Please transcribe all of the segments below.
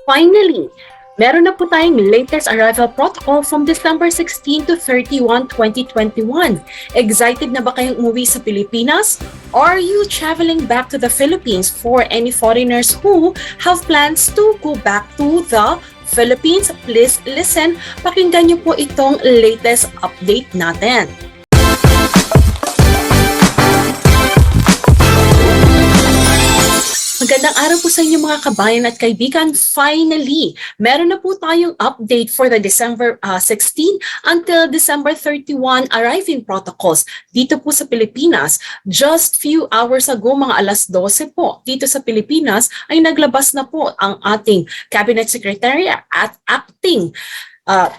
Finally, meron na po tayong latest arrival protocol from December 16 to 31, 2021. Excited na ba kayong umuwi sa Pilipinas? Or are you traveling back to the Philippines? For any foreigners who have plans to go back to the Philippines, please listen. Pakinggan niyo po itong latest update natin. Magandang araw po sa inyo mga kabayan at kaibigan. Finally, meron na po tayong update for the December 16 until December 31 arriving protocols dito po sa Pilipinas. Just few hours ago, mga alas 12 po, dito sa Pilipinas ay naglabas na po ang ating Cabinet Secretary at acting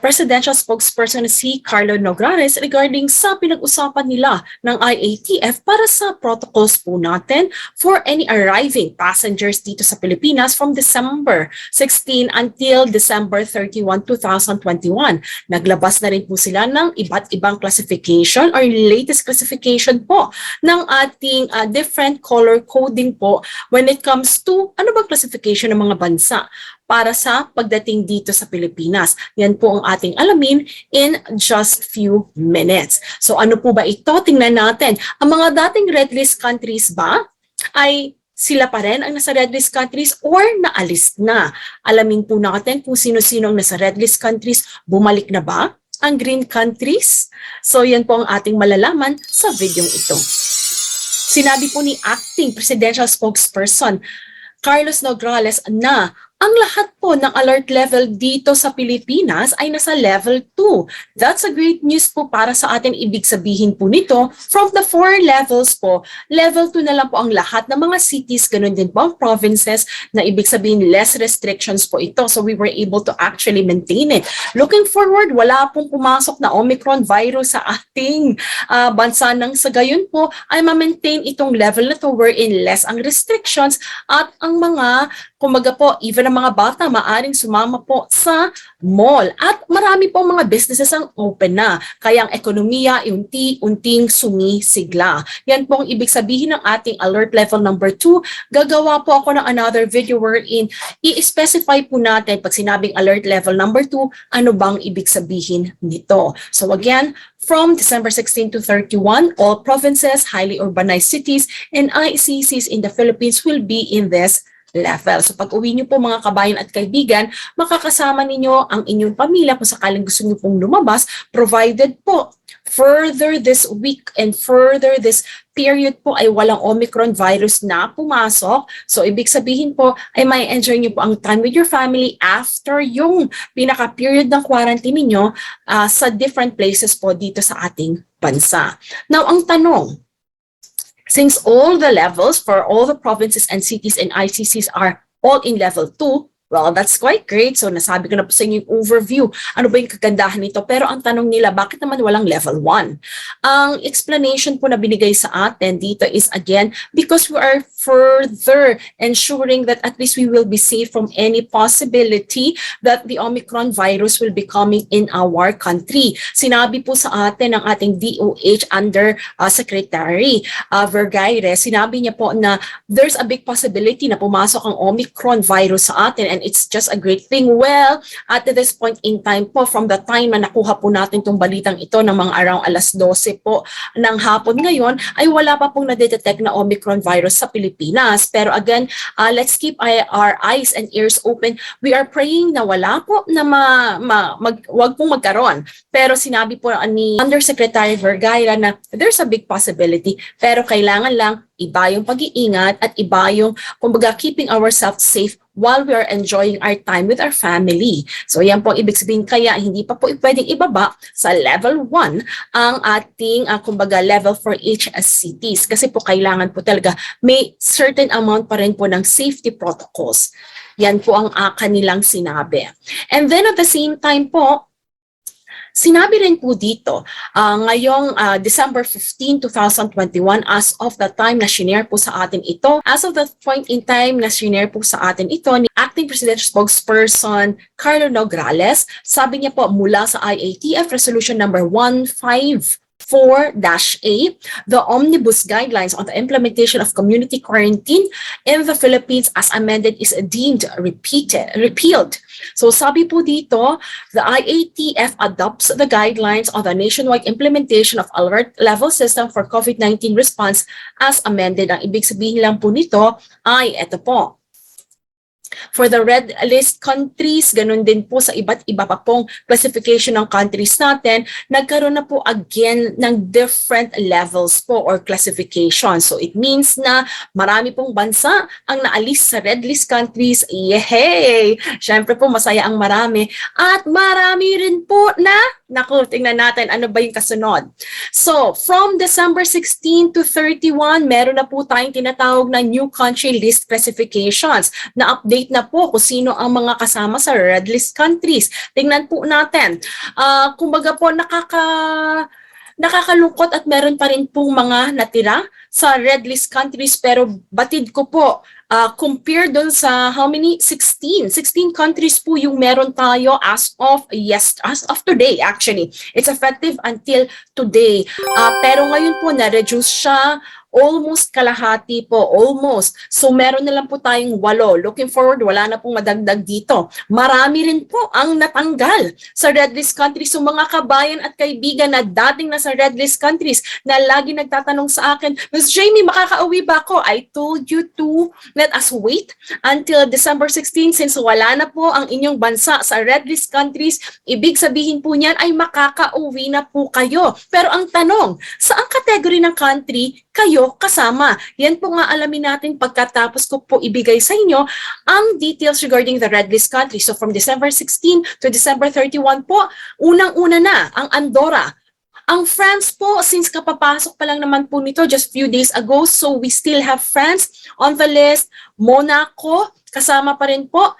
Presidential Spokesperson si Carlo Nograles regarding sa pinag-usapan nila ng IATF para sa protocols po natin for any arriving passengers dito sa Pilipinas from December 16 until December 31, 2021. Naglabas na rin po sila ng iba't ibang classification or latest classification po ng ating different color coding po when it comes to ano bang classification ng mga bansa para sa pagdating dito sa Pilipinas. Yan po ang ating alamin in just few minutes. So ano po ba ito? Tingnan natin. Ang mga dating red list countries ba ay sila pa rin ang nasa red list countries or naalis na? Alamin po natin kung sino-sino ang nasa red list countries. Bumalik na ba ang green countries? So yan po ang ating malalaman sa video ito. Sinabi po ni acting presidential spokesperson Carlos Nograles na ang lahat po ng alert level dito sa Pilipinas ay nasa level 2. That's a great news po para sa atin. Ibig sabihin po nito, from the 4 levels po, level 2 na lang po ang lahat ng mga cities, ganun din po ang provinces, na ibig sabihin less restrictions po ito. So we were able to actually maintain it. Looking forward, wala pong pumasok na Omicron virus sa ating bansa nang sa gayon po ay ma-maintain itong level na to wherein less ang restrictions at ang mga kumaga po, even ang mga bata maaring sumama po sa mall. At marami po mga businesses ang open na. Kaya ang ekonomiya unti-unting sumisigla. Yan po ang ibig sabihin ng ating alert level number 2. Gagawa po ako ng another video wherein i-specify po natin pag sinabing alert level number 2, ano bang ibig sabihin nito. So again, from December 16 to 31, all provinces, highly urbanized cities, and ICCs in the Philippines will be in this level. So pag uwi niyo po mga kabayan at kaibigan, makakasama ninyo ang inyong pamilya kung sakaling gusto niyo pong lumabas, provided po further this week and further this period po ay walang Omicron virus na pumasok. So ibig sabihin po ay may enjoy niyo po ang time with your family after yung pinaka-period ng quarantine niyo sa different places po dito sa ating bansa. Now ang tanong, since all the levels for all the provinces and cities and ICCs are all in level 2, well, that's quite great. So nasabi ko na po sa inyo yung overview. Ano ba yung kagandahan nito? Pero ang tanong nila, bakit naman walang level 1? Ang explanation po na binigay sa atin dito is again, because we are further ensuring that at least we will be safe from any possibility that the Omicron virus will be coming in our country. Sinabi po sa atin ng ating DOH under Secretary Vergaire, sinabi niya po na there's a big possibility na pumasok ang Omicron virus sa atin, and it's just a great thing. Well, at this point in time po, from the time na nakuha po natin itong balitang ito ng mga around alas 12 po ng hapon ngayon, ay wala pa pong nadetect na Omicron virus sa Pilipinas. Pero again, let's keep our eyes and ears open. We are praying na wala po na wag pong magkaroon. Pero sinabi po ni Undersecretary Vergaire na there's a big possibility. Pero kailangan lang iba yung pag-iingat at iba yung kumbaga keeping ourselves safe while we are enjoying our time with our family. So yan po ibig sabihin, kaya hindi pa po pwedeng ibaba sa level 1 ang ating kumbaga level for each cities, kasi po kailangan po talaga may certain amount pa rin po ng safety protocols. Yan po ang kanilang sinabi. And then at the same time po, sinabi rin po dito, ngayong December 15, 2021, as of the time na shinare po sa atin ito, as of the point in time na shinare po sa atin ito ni Acting Presidential Spokesperson Carlo Nograles, sabi niya po mula sa IATF Resolution number 15 4-A, the Omnibus Guidelines on the Implementation of Community Quarantine in the Philippines as amended is deemed repealed. So sabi po dito, the IATF adopts the guidelines on the nationwide implementation of alert level system for COVID-19 response as amended. Ang ibig sabihin lang po nito ay ito po. For the red list countries, ganun din po sa iba't iba pa pong classification ng countries natin, nagkaroon na po again ng different levels po or classification. So it means na marami pong bansa ang naalis sa red list countries. Yehey! Siyempre po masaya ang marami. At marami rin po na, naku, tingnan natin ano ba yung kasunod. So from December 16 to 31, meron na po tayong tinatawag na new country list classifications na update na po kung sino ang mga kasama sa red list countries. Tingnan po natin. Kumbaga po nakakalungkot at meron pa rin pong mga natira sa red list countries pero batid ko po compare doon sa how many 16 countries po yung meron tayo as of today actually. It's effective until today. Pero ngayon po na-reduce siya almost kalahati po, almost. So meron na lang po tayong 8. Looking forward, wala na pong madagdag dito. Marami rin po ang natanggal sa red list countries. So mga kabayan at kaibigan na dating nasa red list countries na lagi nagtatanong sa akin, Ms. Jamey, makakauwi ba ako? I told you to let us wait until December 16 since wala na po ang inyong bansa sa red list countries. Ibig sabihin po niyan ay makakauwi na po kayo. Pero ang tanong, saang category ng country kayo kasama? Yan po nga alamin natin pagkatapos ko po ibigay sa inyo ang details regarding the red list country. So from December 16 to December 31 po, unang-una na ang Andorra. Ang France po, since kapapasok pa lang naman po nito just few days ago, so we still have France on the list. Monaco, kasama pa rin po.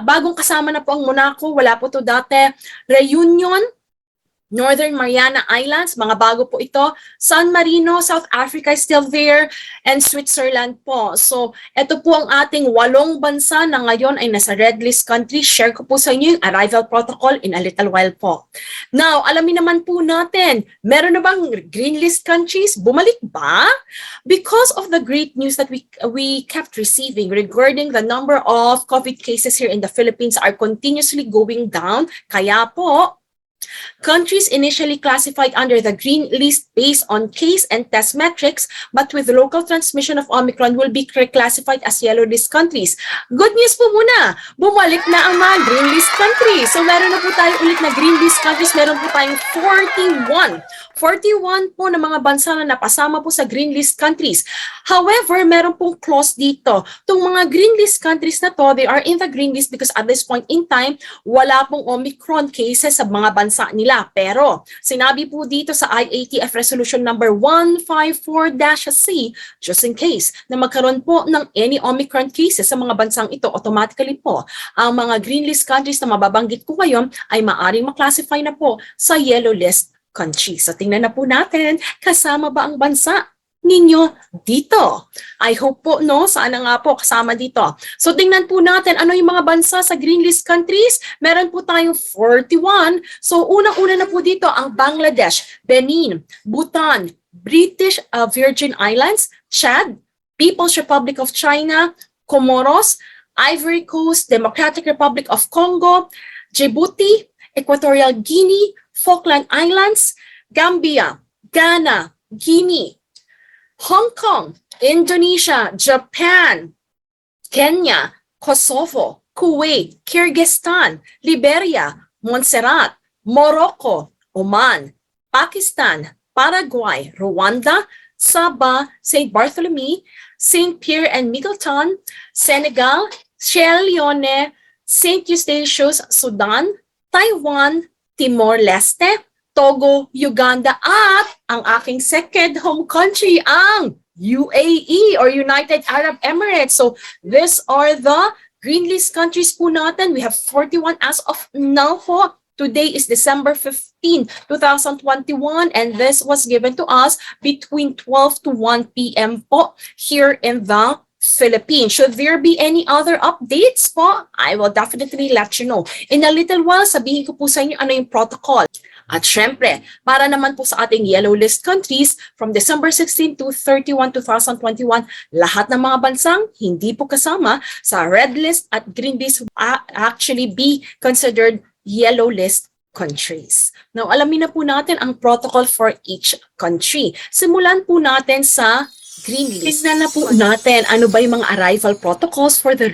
Bagong kasama na po ang Monaco, wala po to dati. Reunion, Northern Mariana Islands, mga bago po ito. San Marino, South Africa is still there, and Switzerland po. So, ito po ang ating 8 bansa na ngayon ay nasa red list country. Share ko po sa inyo yung arrival protocol in a little while po. Now, alamin naman po natin, meron na bang green list countries? Bumalik ba? Because of the great news that we kept receiving regarding the number of COVID cases here in the Philippines are continuously going down, kaya po, countries initially classified under the green list based on case and test metrics, but with local transmission of Omicron will be reclassified as yellow list countries. Good news po muna, bumalik na ang mga green list countries. So meron na po tayo ulit na green list countries, meron po tayong 41 po na mga bansa na napasama po sa green list countries. However, meron pong clause dito. Itong mga green list countries na to, they are in the green list because at this point in time, wala pong Omicron cases sa mga bansa nila. Pero, sinabi po dito sa IATF Resolution number 154-C, just in case na magkaroon po ng any Omicron cases sa mga bansang ito, automatically po, ang mga green list countries na mababanggit ko ngayon ay maaring maklasify na po sa yellow list countries. So tingnan na po natin, kasama ba ang bansa ninyo dito? I hope po, no? Sana nga po kasama dito. So tingnan po natin ano yung mga bansa sa green list countries. Meron po tayong 41. So unang-una na po dito ang Bangladesh, Benin, Bhutan, British Virgin Islands, Chad, People's Republic of China, Comoros, Ivory Coast, Democratic Republic of Congo, Djibouti, Equatorial Guinea, Falkland Islands, Gambia, Ghana, Guinea, Hong Kong, Indonesia, Japan, Kenya, Kosovo, Kuwait, Kyrgyzstan, Liberia, Montserrat, Morocco, Oman, Pakistan, Paraguay, Rwanda, Sabah, St. Bartholomew, St. Pierre and Miquelon, Senegal, Sierra Leone, St. Eustatius, Sudan, Taiwan, Timor-Leste, Togo, Uganda, at ang aking second home country, ang UAE or United Arab Emirates. So these are the green list countries po natin. We have 41 as of now po. Today is December 15, 2021, and this was given to us between 12 to 1 p.m. po here in the Philippines. Should there be any other updates po, I will definitely let you know. In a little while, sabihin ko po sa inyo ano yung protocol. At syempre, para naman po sa ating yellow list countries, from December 16 to 31, 2021, lahat ng mga bansang hindi po kasama sa red list at green list actually be considered yellow list countries. Now, alamin na po natin ang protocol for each country. Simulan po natin sa green list. Tignan na po natin ano ba yung mga arrival protocols for the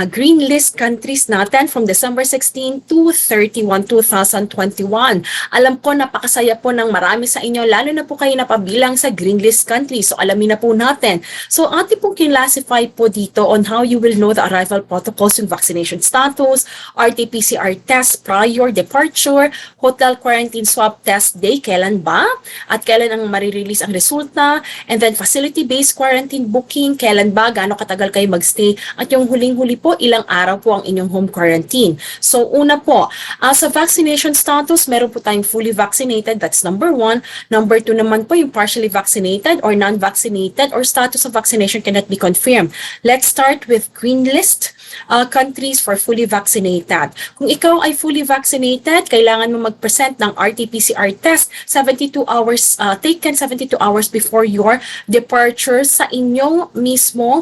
green list countries natin from December 16 to 31, 2021. Alam ko napakasaya po ng marami sa inyo, lalo na po kayo napabilang sa green list countries. So alamin na po natin. So ating pong kinlassify po dito on how you will know the arrival protocols yung vaccination status, RT-PCR test prior departure, hotel quarantine swab test day, kailan ba? At kailan ang marirelease ang resulta? And then facility-based quarantine booking, kailan ba, gaano katagal kayo magstay, at yung huling-huli po, ilang araw po ang inyong home quarantine. So una po, sa vaccination status, meron po tayong fully vaccinated, that's number 1. Number 2 naman po yung partially vaccinated or non-vaccinated or status of vaccination cannot be confirmed. Let's start with green list countries for fully vaccinated. Kung ikaw ay fully vaccinated, kailangan mo mag-present ng RT-PCR test 72 hours, taken 72 hours before your departure sa inyong mismong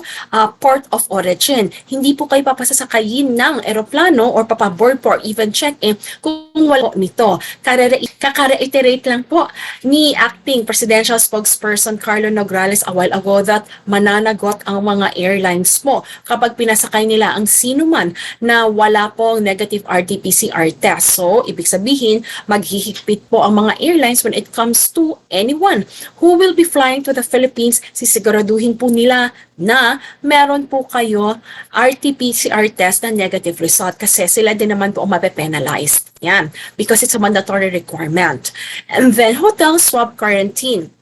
port of origin. Hindi po kayo papasasakayin ng eroplano or papaboard po or even check-in kung wala nito. Kaka-reiterate lang po ni acting presidential spokesperson Carlo Nograles a while ago that mananagot ang mga airlines mo kapag pinasakay nila ang sino man na wala pong negative RT-PCR test. So, ibig sabihin, maghihigpit po ang mga airlines when it comes to anyone who will be flying to the Philippines. Sisiguraduhin po nila na meron po kayo RT-PCR test na negative result kasi sila din naman po mape-penalize. Yan, because it's a mandatory requirement. And then, hotel swab quarantine.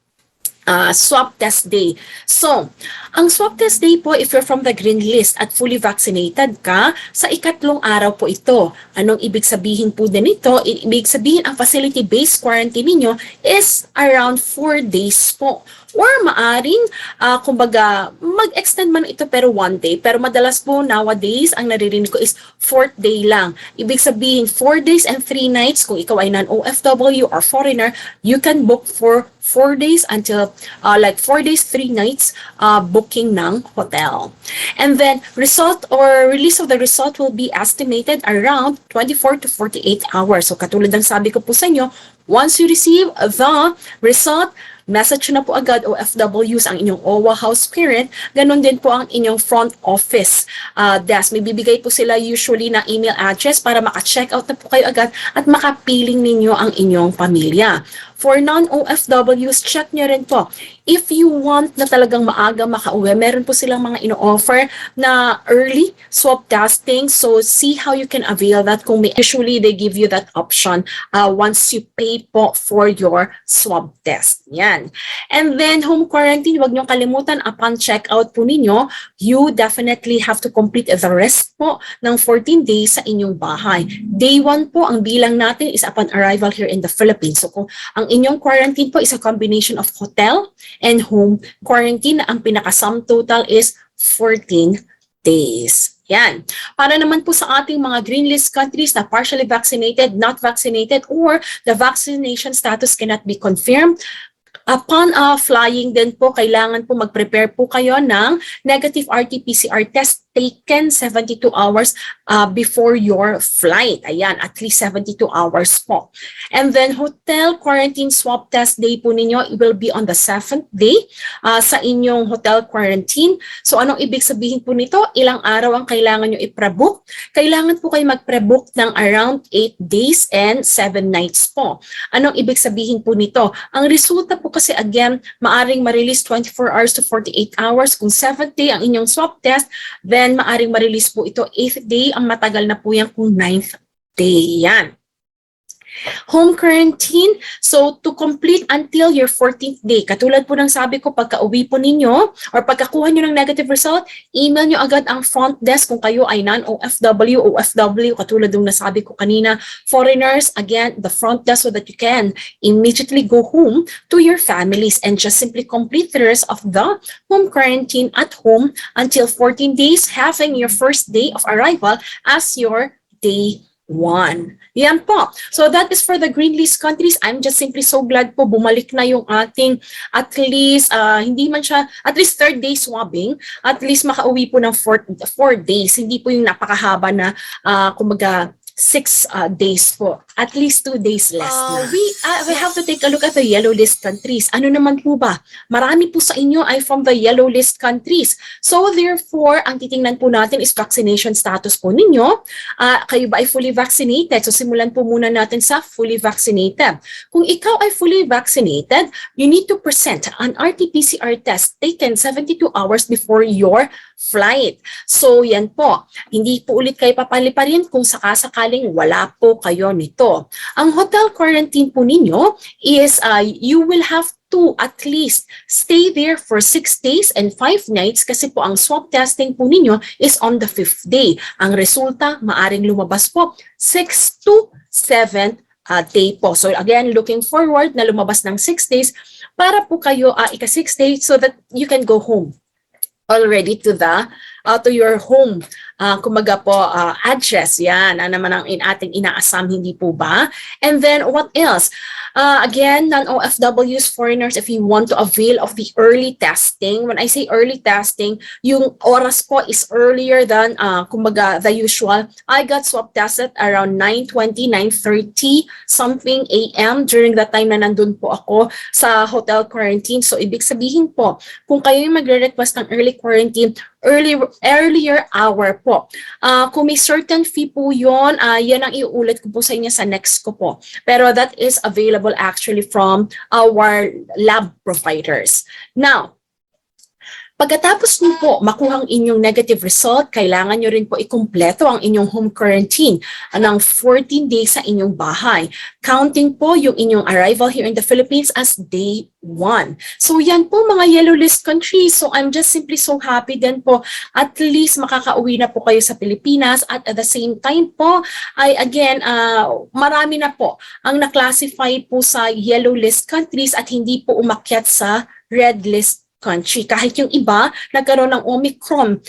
Swab test day. So, ang swab test day po, if you're from the green list at fully vaccinated ka, sa ikatlong araw po ito. Anong ibig sabihin po din ito? Ibig sabihin, ang facility-based quarantine ninyo is around 4 days po. Or maaring, kumbaga, mag-extend man ito pero 1 day. Pero madalas po nowadays, ang naririnig ko is 4th day lang. Ibig sabihin, 4 days and 3 nights, kung ikaw ay non-OFW or foreigner, you can book for 4 days until like 4 days, 3 nights booking ng hotel. And then, result or release of the result will be estimated around 24 to 48 hours. So, katulad ng sabi ko po sa inyo, once you receive the result, message na po agad OFWs ang inyong OWA house parent, ganun din po ang inyong front office desk. May bibigay po sila usually na email address para maka-check out na po kayo agad at makapiling ninyo ang inyong pamilya. For non-OFWs, check nyo rin po. If you want na talagang maaga makauwi, meron po silang mga ino-offer na early swab testing. So, see how you can avail that. Usually, they give you that option once you pay po for your swab test. Yan. And then, home quarantine, huwag niyong kalimutan, upon check-out po ninyo, you definitely have to complete the rest po ng 14 days sa inyong bahay. Day 1 po, ang bilang natin is upon arrival here in the Philippines. So, kung ang inyong quarantine po is a combination of hotel and home quarantine, ang pinaka-sum total is 14 days. Yan. Para naman po sa ating mga green list countries na partially vaccinated, not vaccinated, or the vaccination status cannot be confirmed, upon flying din po, kailangan po mag-prepare po kayo ng negative RT-PCR test taken 72 hours before your flight. Ayan, at least 72 hours po. And then, hotel quarantine swab test day po ninyo will be on the 7th day sa inyong hotel quarantine. So, anong ibig sabihin po nito? Ilang araw ang kailangan nyo i-prebook? Kailangan po kayo mag-prebook ng around 8 days and 7 nights po. Anong ibig sabihin po nito? Ang resulta po kasi again, maaring ma-release 24 hours to 48 hours. Kung 7th day ang inyong swab test, then maaring ma-release po ito 8th day. Ang matagal na po yan kung 9th day yan. Home quarantine, so to complete until your 14th day. Katulad po ng sabi ko, pagka-uwi po ninyo or pagkakuha nyo ng negative result, email nyo agad ang front desk kung kayo ay non-OFW, OFW, katulad ng nasabi ko kanina, foreigners, again, the front desk so that you can immediately go home to your families and just simply complete the rest of the home quarantine at home until 14 days, having your first day of arrival as your day 1. Yan po. So that is for the green list countries. I'm just simply so glad po bumalik na yung ating at least, hindi man siya, at least 3rd day swabbing, at least makauwi po ng 4 days. Hindi po yung napakahaba na, kumbaga, 6 days po. At least 2 days less na. We have to take a look at the yellow list countries. Ano naman po ba? Marami po sa inyo ay from the yellow list countries. So therefore, ang titingnan po natin is vaccination status po ninyo. Kayo ba ay fully vaccinated? So simulan po muna natin sa fully vaccinated. Kung ikaw ay fully vaccinated, you need to present an RT-PCR test taken 72 hours before your flight. So yan po. Hindi po ulit kayo papaliparin kung sakasakaling wala po kayo nito. Ang hotel quarantine po ninyo is you will have to at least stay there for 6 days and 5 nights kasi po ang swab testing po ninyo is on the 5th day. Ang resulta, maaring lumabas po 6 to 7 day po. So again, looking forward na lumabas ng 6 days para po kayo ika-6 days so that you can go home already to your home. Kumaga po, address, yan, naman ang ating inaasam, hindi po ba? And then, what else? Again, non-OFWs, foreigners, if you want to avail of the early testing, when I say early testing, yung oras po is earlier than, kumaga, the usual. I got swab tested around 9:20, 9:30, something a.m. during that time na nandun po ako sa hotel quarantine. So, ibig sabihin po, kung kayo yung magre-request ng early quarantine, earlier hour po. Kung may certain fee po yun, yan ang iuulit ko po sa inyo sa next ko po. Pero that is available actually from our lab providers. Now, pagkatapos nyo po makuhang inyong negative result, kailangan nyo rin po ikumpleto ang inyong home quarantine ng 14 days sa inyong bahay. Counting po yung inyong arrival here in the Philippines as day 1. So yan po mga yellow list countries. So I'm just simply so happy din po at least makakauwi na po kayo sa Pilipinas at the same time po ay again marami na po ang na-classify po sa yellow list countries at hindi po umakyat sa red list country. Kahit yung iba, nagkaroon ng Omicron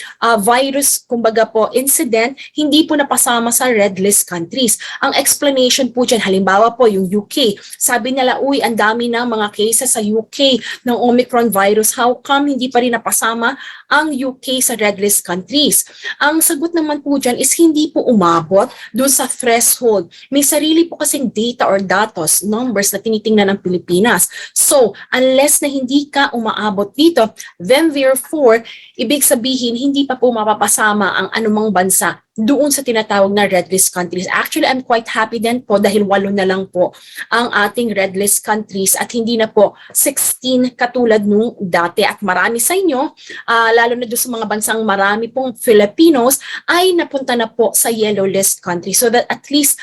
virus, kumbaga po, incident, hindi po napasama sa red list countries. Ang explanation po dyan, halimbawa po yung UK, sabi nila, uy, ang dami ng mga cases sa UK ng Omicron virus. How come hindi pa rin napasama ang UK sa red list countries? Ang sagot naman po dyan is hindi po umabot doon sa threshold. May sarili po kasing data or datos, numbers na tinitingnan ng Pilipinas. So, unless na hindi ka umaabot dito, then therefore, ibig sabihin, hindi pa po mapapasama ang anumang bansa doon sa tinatawag na red list countries. Actually, I'm quite happy din po dahil 8 na lang po ang ating red list countries at hindi na po 16 katulad nung dati. At marami sa inyo, lalo na doon sa mga bansang marami pong Filipinos, ay napunta na po sa yellow list country. So that at least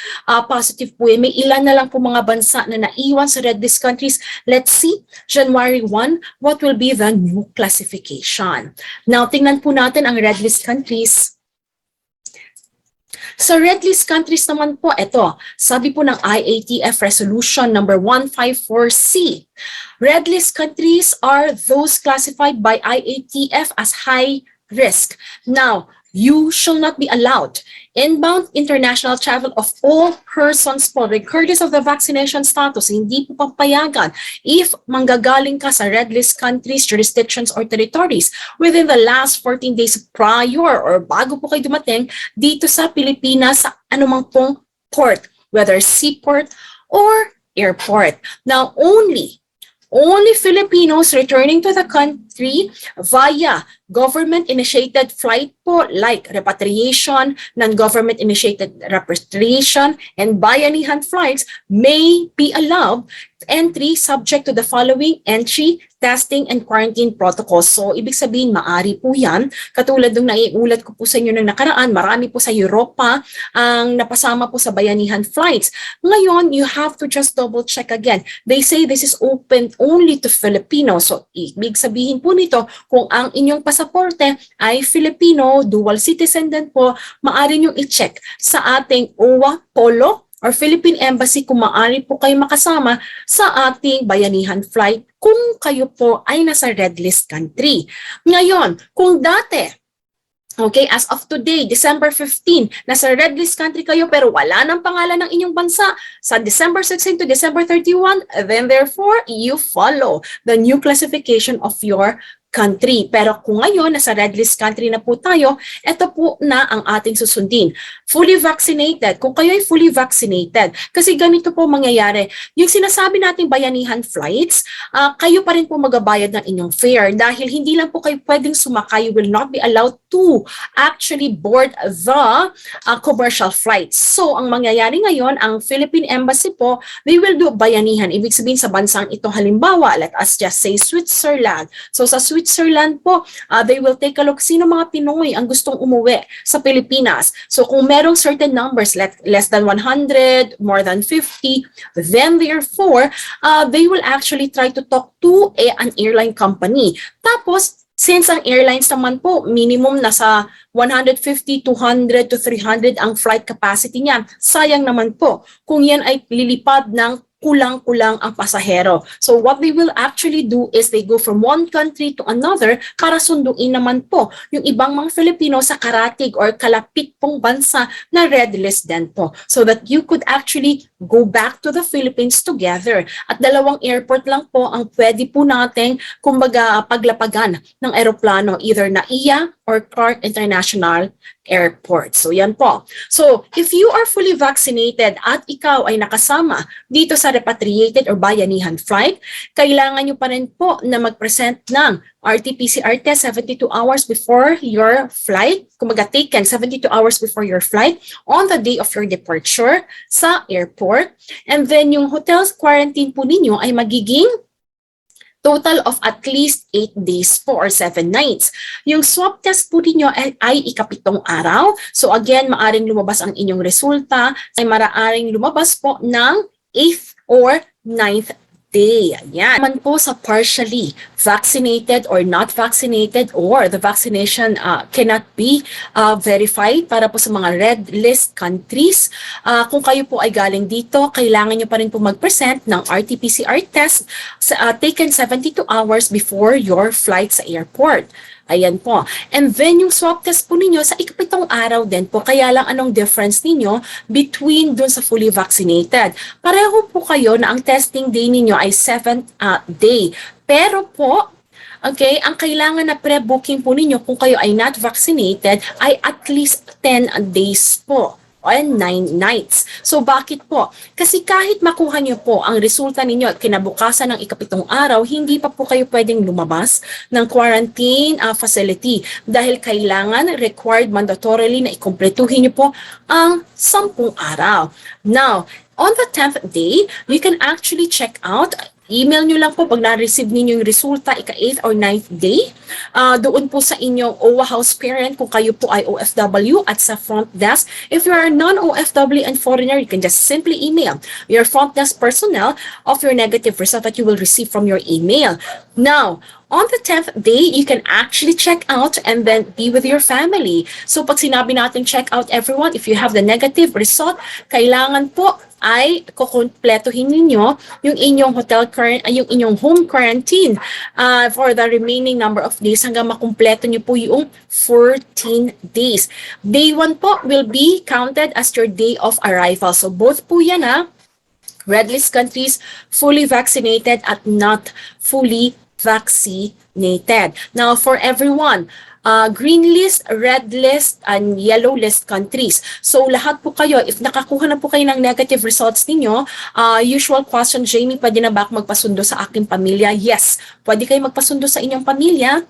positive po. May ilan na lang po mga bansa na naiwan sa red list countries. Let's see, January 1, what will be the new classification? Now, tingnan po natin ang red list countries. Sa red list countries naman po, ito, sabi po ng IATF Resolution number 154C. Red list countries are those classified by IATF as high risk. Now, you shall not be allowed inbound international travel of all persons po, regardless of the vaccination status. Hindi po papayagan if manggagaling ka sa red list countries, jurisdictions, or territories within the last 14 days prior or bago po kayo dumating dito sa Pilipinas sa anumang pong port, whether seaport or airport. Now, only Filipinos returning to the country via government-initiated flight po like repatriation, non-government-initiated repatriation, and bayanihan flights may be allowed entry subject to the following entry, testing, and quarantine protocols. So, ibig sabihin, maari po yan. Katulad ng naiulat ko po sa inyo ng nakaraan, marami po sa Europa ang napasama po sa bayanihan flights. Ngayon, you have to just double check again. They say this is open only to Filipinos. So, ibig sabihin po nito, kung ang inyong pasaporte ay Filipino, dual citizen din po, maari nyo i-check sa ating OWA, Polo, or Philippine Embassy kung maaari po kayo makasama sa ating bayanihan flight kung kayo po ay nasa red list country. Ngayon, kung dati, okay, as of today, December 15, nasa red list country kayo pero wala ng pangalan ng inyong bansa sa December 16 to December 31, then therefore, you follow the new classification of your country. Pero kung ngayon, nasa red list country na po tayo, ito po na ang ating susundin. Fully vaccinated. Kung kayo ay fully vaccinated, kasi ganito po mangyayari. Yung sinasabi nating bayanihan flights, kayo pa rin po magabayad ng inyong fare dahil hindi lang po kayo pwedeng sumakay. You will not be allowed to actually board the commercial flights. So, ang mangyayari ngayon, ang Philippine Embassy po, they will do bayanihan. Ibig sabihin sa bansang ito, halimbawa, let us just say Switzerland. So, sa Switzerland po, they will take a look sino mga Pinoy ang gustong umuwi sa Pilipinas. So, kung merong certain numbers, less than 100, more than 50, then therefore, they will actually try to talk to an airline company. Tapos, since ang airlines naman po, minimum nasa 150, 200 to 300 ang flight capacity niya. Sayang naman po kung yan ay lilipad ng kulang-kulang ang pasahero. So what they will actually do is they go from one country to another para sunduin naman po yung ibang mga Filipino sa karatig or kalapit pong bansa na red list din po. So that you could actually go back to the Philippines together. At dalawang airport lang po ang pwede po nating kumbaga paglapagan ng eroplano, either NAIA or Clark International Airport. So yan po. So if you are fully vaccinated at ikaw ay nakasama dito sa repatriated or bayanihan flight, kailangan nyo pa rin po na mag-present ng RT-PCR test 72 hours before your flight, kumaga taken 72 hours before your flight on the day of your departure sa airport. And then yung hotel's quarantine po ninyo ay magiging total of at least 8 days po or 7 nights. Yung swab test po ninyo ay ikapitong araw. So again, maaring lumabas ang inyong resulta, ay maaaring lumabas po ng 8th or 9th day. Ayan. Naman po sa partially vaccinated or not vaccinated or the vaccination cannot be verified para po sa mga red list countries. Kung kayo po ay galing dito, kailangan nyo pa rin po mag-present ng RT-PCR test taken 72 hours before your flight sa airport. Ayan po. And then yung swab test po ninyo sa ikapitong araw din po. Kaya lang anong difference ninyo between dun sa fully vaccinated. Pareho po kayo na ang testing day ninyo ay 7th day. Pero po, okay, ang kailangan na pre-booking po ninyo kung kayo ay not vaccinated ay at least 10 days po. And 9 nights. So bakit po? Kasi kahit makuha nyo po ang resulta ninyo at kinabukasan ng ikapitong araw, hindi pa po kayo pwedeng lumabas ng quarantine facility dahil kailangan required mandatorily na ikumpletuhin nyo po ang 10 araw. Now, on the 10th day, you can actually check out. Email nyo lang po pag na-receive ninyo yung resulta ika-8th or 9th day. Doon po sa inyong OWA house parent kung kayo po ay OFW at sa front desk. If you are non-OFW and foreigner, you can just simply email your front desk personnel of your negative result that you will receive from your email. Now, on the 10th day, you can actually check out and then be with your family. So pag sinabi natin check out everyone, if you have the negative result, kailangan po ay kukumpletuhin ninyo yung inyong yung inyong home quarantine for the remaining number of days hanggang makumpleto nyo po yung 14 days. Day 1 po will be counted as your day of arrival. So both po yan red list countries, fully vaccinated at not fully vaccinated. Now for everyone green list, red list, and yellow list countries. So lahat po kayo, if nakakuha na po kayo ng negative results ninyo, usual question, Jamey, pwede na ba ako magpasundo sa aking pamilya? Yes, pwede kayo magpasundo sa inyong pamilya.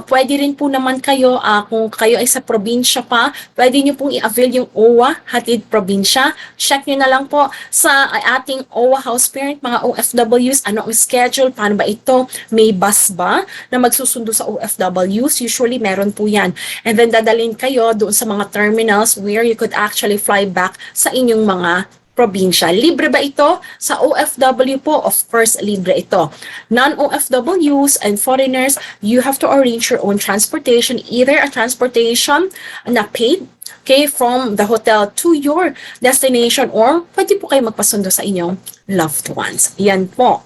Pwede rin po naman kayo, kung kayo ay sa probinsya pa, pwede nyo pong i-avail yung OWA, Hatid Probinsya. Check nyo na lang po sa ating OWA house parent, mga OFWs, ano ang schedule, paano ba ito, may bus ba na magsusundo sa OFWs? Usually meron po yan. And then dadalhin kayo doon sa mga terminals where you could actually fly back sa inyong mga probinsya. Libre ba ito? Sa OFW po, of course, libre ito. Non-OFWs and foreigners, you have to arrange your own transportation, either a transportation na paid, okay, from the hotel to your destination, or pwede po kayo magpasundo sa inyong loved ones. Yan po.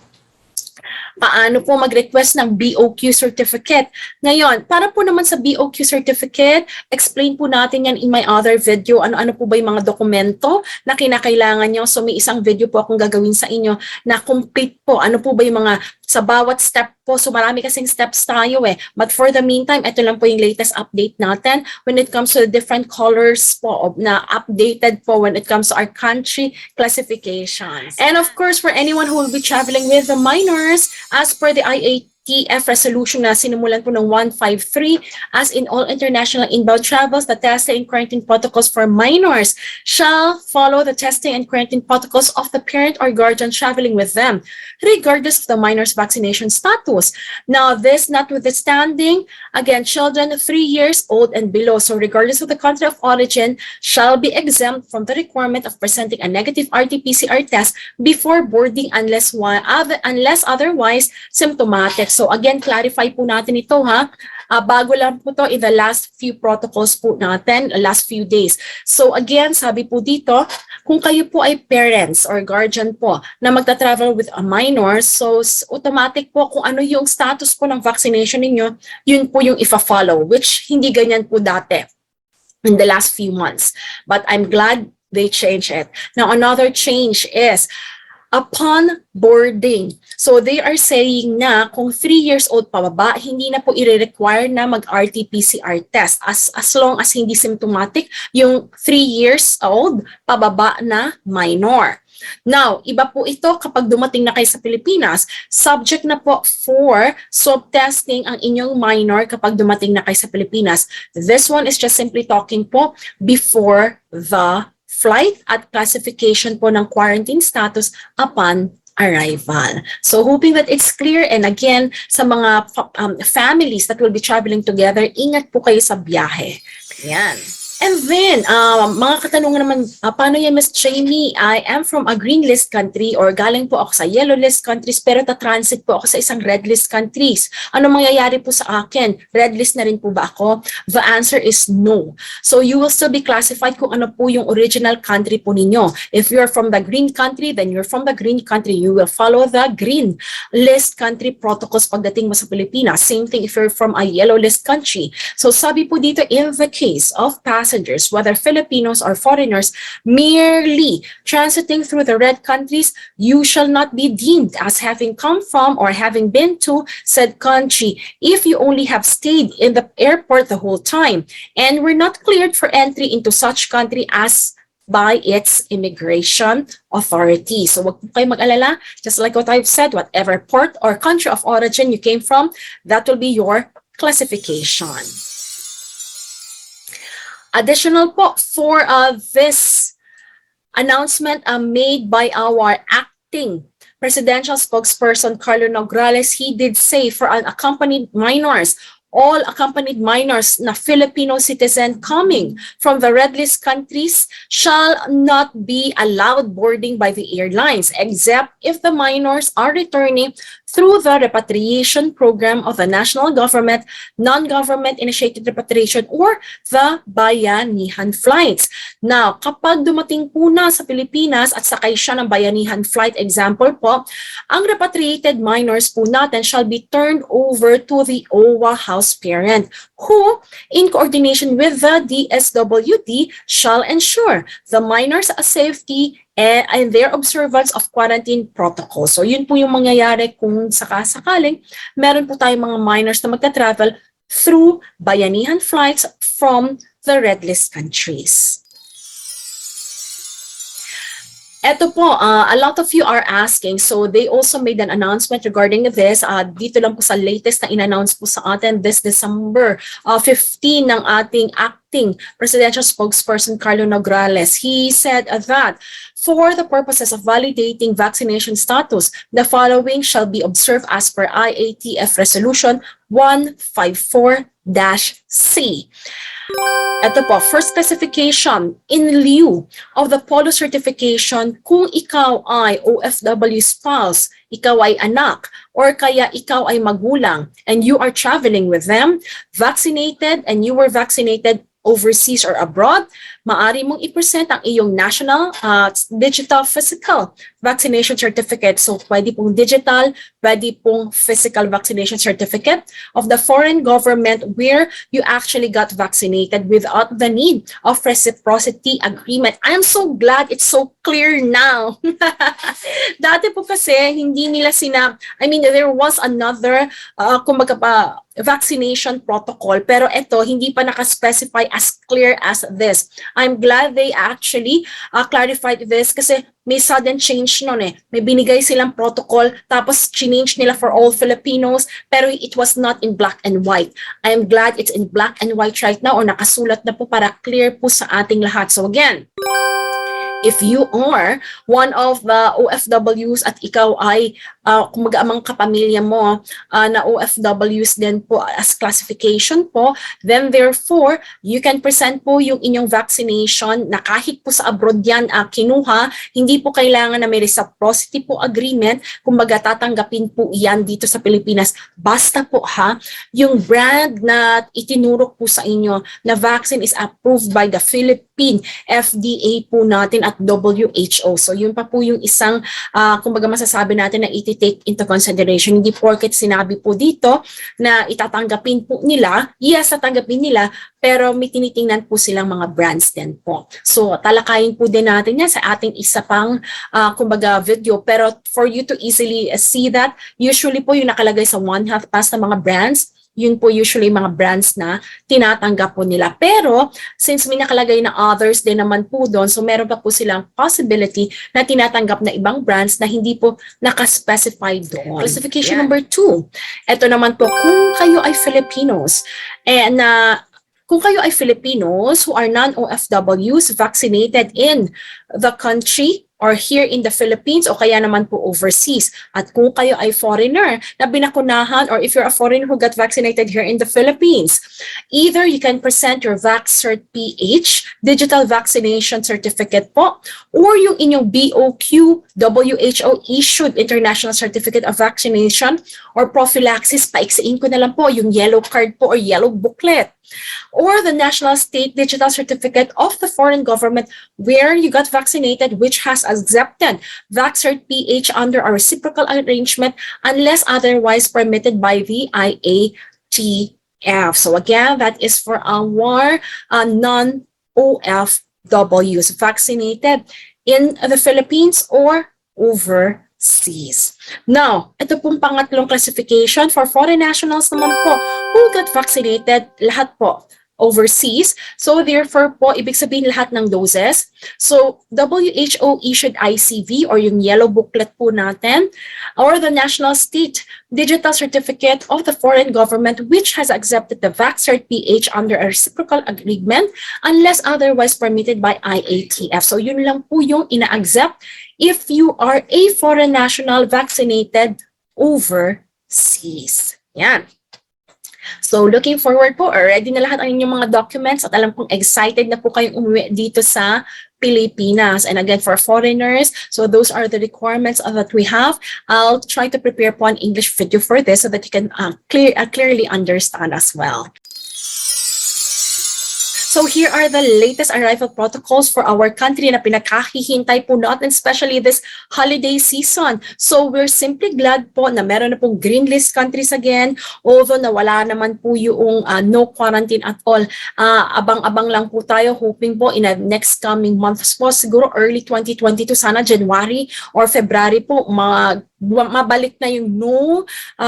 Paano po mag-request ng BOQ certificate? Ngayon, para po naman sa BOQ certificate, explain po natin yan in my other video. Ano-ano po ba yung mga dokumento na kinakailangan nyo? So may isang video po akong gagawin sa inyo na complete po. Ano po ba yung mga sa bawat step po? So marami kasing steps tayo eh. But for the meantime, ito lang po yung latest update natin when it comes to the different colors po na updated po when it comes to our country classifications. And of course, for anyone who will be traveling with the minors, as per the IATF resolution na sinimulan po ng 153, as in all international inbound travels, the testing and quarantine protocols for minors shall follow the testing and quarantine protocols of the parent or guardian traveling with them, regardless of the minor's vaccination status. Now, this notwithstanding, again, children 3 years old and below, so regardless of the country of origin, shall be exempt from the requirement of presenting a negative RT-PCR test before boarding unless otherwise symptomatic. So again, clarify po natin ito ha. Bago lang po to in the last few protocols po natin, last few days. So again, sabi po dito, kung kayo po ay parents or guardian po na magta-travel with a minor, so automatic po kung ano yung status po ng vaccination ninyo, yun po yung ifa-follow, which hindi ganyan po dati in the last few months. But I'm glad they changed it. Now, another change is upon boarding. So they are saying na kung 3 years old pababa, hindi na po i-require na mag-RT-PCR test as long as hindi symptomatic yung 3 years old pababa na minor. Now, iba po ito kapag dumating na kayo sa Pilipinas, subject na po for swab testing ang inyong minor kapag dumating na kayo sa Pilipinas. This one is just simply talking po before the flight at classification po ng quarantine status upon arrival. So hoping that it's clear, and again, sa mga families that will be traveling together, ingat po kayo sa biyahe. Yan. And then, mga katanungan naman, paano yan, Ms. Jamey? I am from a green list country or galing po ako sa yellow list countries pero ta-transit po ako sa isang red list countries. Ano mangyayari po sa akin? Red list na rin po ba ako? The answer is no. So you will still be classified kung ano po yung original country po ninyo. If you're from the green country, then you're from the green country. You will follow the green list country protocols pagdating mo sa Pilipinas. Same thing if you're from a yellow list country. So sabi po dito, in the case of passengers, whether Filipinos or foreigners, merely transiting through the red countries, you shall not be deemed as having come from or having been to said country if you only have stayed in the airport the whole time and were not cleared for entry into such country as by its immigration authority. So wag po kayo mag-alala, just like what I've said, whatever port or country of origin you came from, that will be your classification. Additional po for this announcement made by our acting presidential spokesperson, Carlo Nograles, he did say for unaccompanied minors, all accompanied minors na Filipino citizen coming from the red list countries shall not be allowed boarding by the airlines except if the minors are returning through the repatriation program of the national government, non-government initiated repatriation, or the bayanihan flights. Now, kapag dumating po na sa Pilipinas at sakay siya ng bayanihan flight, example po, ang repatriated minors po natin shall be turned over to the OWA house parent, who, in coordination with the DSWD, shall ensure the minors' safety and their observance of quarantine protocols. So yun po yung mangyayari kung sakasakaling meron po tayong mga minors na magta-travel through bayanihan flights from the red list countries. Eto po, a lot of you are asking, so they also made an announcement regarding this. Dito lang po sa latest na in-announce po sa atin this December 15 ng ating acting presidential spokesperson Carlo Nograles. He said that for the purposes of validating vaccination status, the following shall be observed as per IATF Resolution 154-C. Ito po, first specification, in lieu of the polo certification, kung ikaw ay OFW spouse, ikaw ay anak, or kaya ikaw ay magulang, and you are traveling with them, vaccinated, and you were vaccinated overseas or abroad, maaari mong i-present ang iyong national digital physical vaccination certificate. So pwede pong digital, pwede pong physical vaccination certificate of the foreign government where you actually got vaccinated without the need of reciprocity agreement. I'm so glad it's so clear now. Dati po kasi hindi nila there was another kumbaga pa vaccination protocol, pero ito hindi pa naka-specify as clear as this. I'm glad they actually clarified this kasi may sudden change nun eh. May binigay silang protocol tapos change nila for all Filipinos pero it was not in black and white. I'm glad it's in black and white right now or nakasulat na po para clear po sa ating lahat. So again, if you are one of the OFWs at ikaw ay kumaga amang kapamilya mo na OFWs din po as classification po, then therefore, you can present po yung inyong vaccination na kahit po sa abroad yan kinuha, hindi po kailangan na may reciprocity po agreement, kumbaga tatanggapin po yan dito sa Pilipinas. Basta po yung brand na itinurok po sa inyo na vaccine is approved by the Philippine FDA po natin at WHO. So yun pa po yung isang kumbaga masasabi natin na iti-take into consideration. Hindi porket sinabi po dito na itatanggapin po nila, yes, tatanggapin nila, pero may tinitingnan po silang mga brands din po. So talakayin po din natin yan sa ating isa pang kumbaga video. Pero for you to easily see that, usually po yung nakalagay sa one health pass na mga brands, yun po usually mga brands na tinatanggap po nila. Pero since may nakalagay na others din naman po doon, so meron pa po silang possibility na tinatanggap na ibang brands na hindi po nakaspecify doon. Classification number 2. Ito naman po, kung kayo ay Filipinos and kung kayo ay Filipinos who are non-OFWs vaccinated in the country or here in the Philippines o kaya naman po overseas. At kung kayo ay foreigner na binakunahan or if you're a foreigner who got vaccinated here in the Philippines, either you can present your VaxCert PH, digital vaccination certificate po, or yung inyong BOQ, WHO issued international certificate of vaccination or prophylaxis, paiksiin ko na lang po, yung yellow card po or yellow booklet, or the national state digital certificate of the foreign government where you got vaccinated which has accepted VaxCert PH under a reciprocal arrangement unless otherwise permitted by the IATF. So again, that is for our non-OFWs vaccinated in the Philippines or overseas. Now, ito pong pangatlong classification for foreign nationals naman po who got vaccinated, lahat po overseas. So therefore po, ibig sabihin lahat ng doses. So WHO issued ICV or yung yellow booklet po natin or the national state digital certificate of the foreign government which has accepted the VaxCert PH under a reciprocal agreement unless otherwise permitted by IATF. So yun lang po yung ina-accept if you are a foreign national vaccinated overseas. Yan. So looking forward po, ready na lahat ang inyong mga documents at alam kong excited na po kayong umuwi dito sa Pilipinas. And again, for foreigners, so those are the requirements that we have. I'll try to prepare po an English video for this so that you can clearly understand as well. So here are the latest arrival protocols for our country na pinakahihintay po natin, especially this holiday season. So we're simply glad po na meron na pong green list countries again, although na wala naman po yung no quarantine at all. Abang-abang lang po tayo, hoping po in the next coming months po, siguro early 2022, sana January or February po, mabalik na yung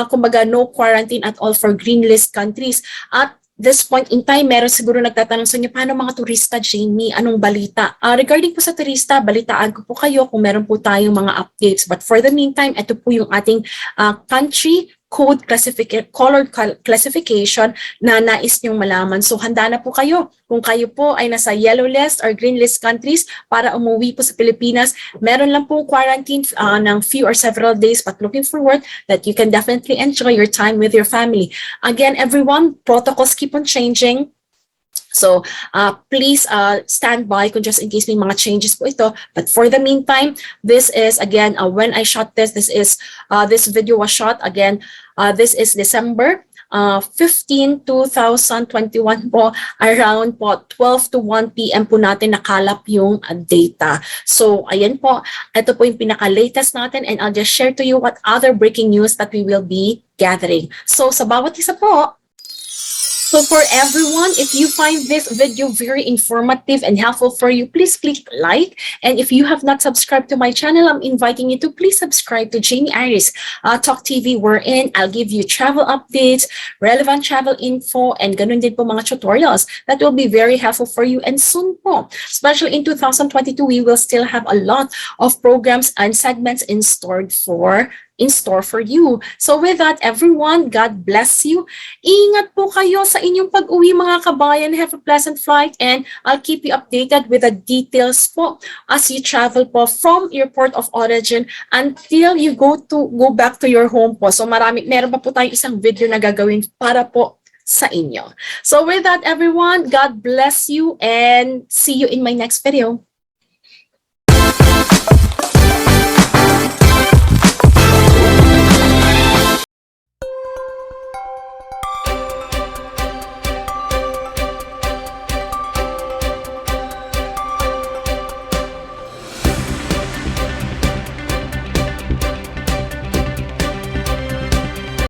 kumbaga no quarantine at all for green list countries. At this point in time, meron siguro nagtatanong sa inyo, paano mga turista, Jamey? Anong balita? Regarding po sa turista, balitaan ko po kayo kung meron po tayong mga updates. But for the meantime, ito po yung ating country code color classification na nais nyong malaman. So handa na po kayo. Kung kayo po ay nasa yellow list or green list countries para umuwi po sa Pilipinas, meron lang po quarantine ng few or several days, but looking forward that you can definitely enjoy your time with your family. Again, everyone, protocols keep on changing. So please stand by kung just in case may mga changes po ito. But for the meantime, this is again, when I shot this video was shot again, this is December 15, 2021 po, around po 12 to 1 p.m. po natin nakalap yung data. So ayan po, ito po yung pinaka-latest natin, and I'll just share to you what other breaking news that we will be gathering. So sa bawat isa po, so for everyone, if you find this video very informative and helpful for you, please click like. And if you have not subscribed to my channel, I'm inviting you to please subscribe to Jamey Iris TALK TV, wherein I'll give you travel updates, relevant travel info, and ganun din po mga tutorials that will be very helpful for you. And soon po, especially in 2022, we will still have a lot of programs and segments in store for you. So with that, everyone, God bless you. Ingat po kayo sa inyong pag-uwi, mga kabayan. Have a pleasant flight, and I'll keep you updated with the details po as you travel po from your port of origin until you go back to your home po. So meron pa po tayong isang video na gagawin para po sa inyo. So with that, everyone, God bless you, and see you in my next video.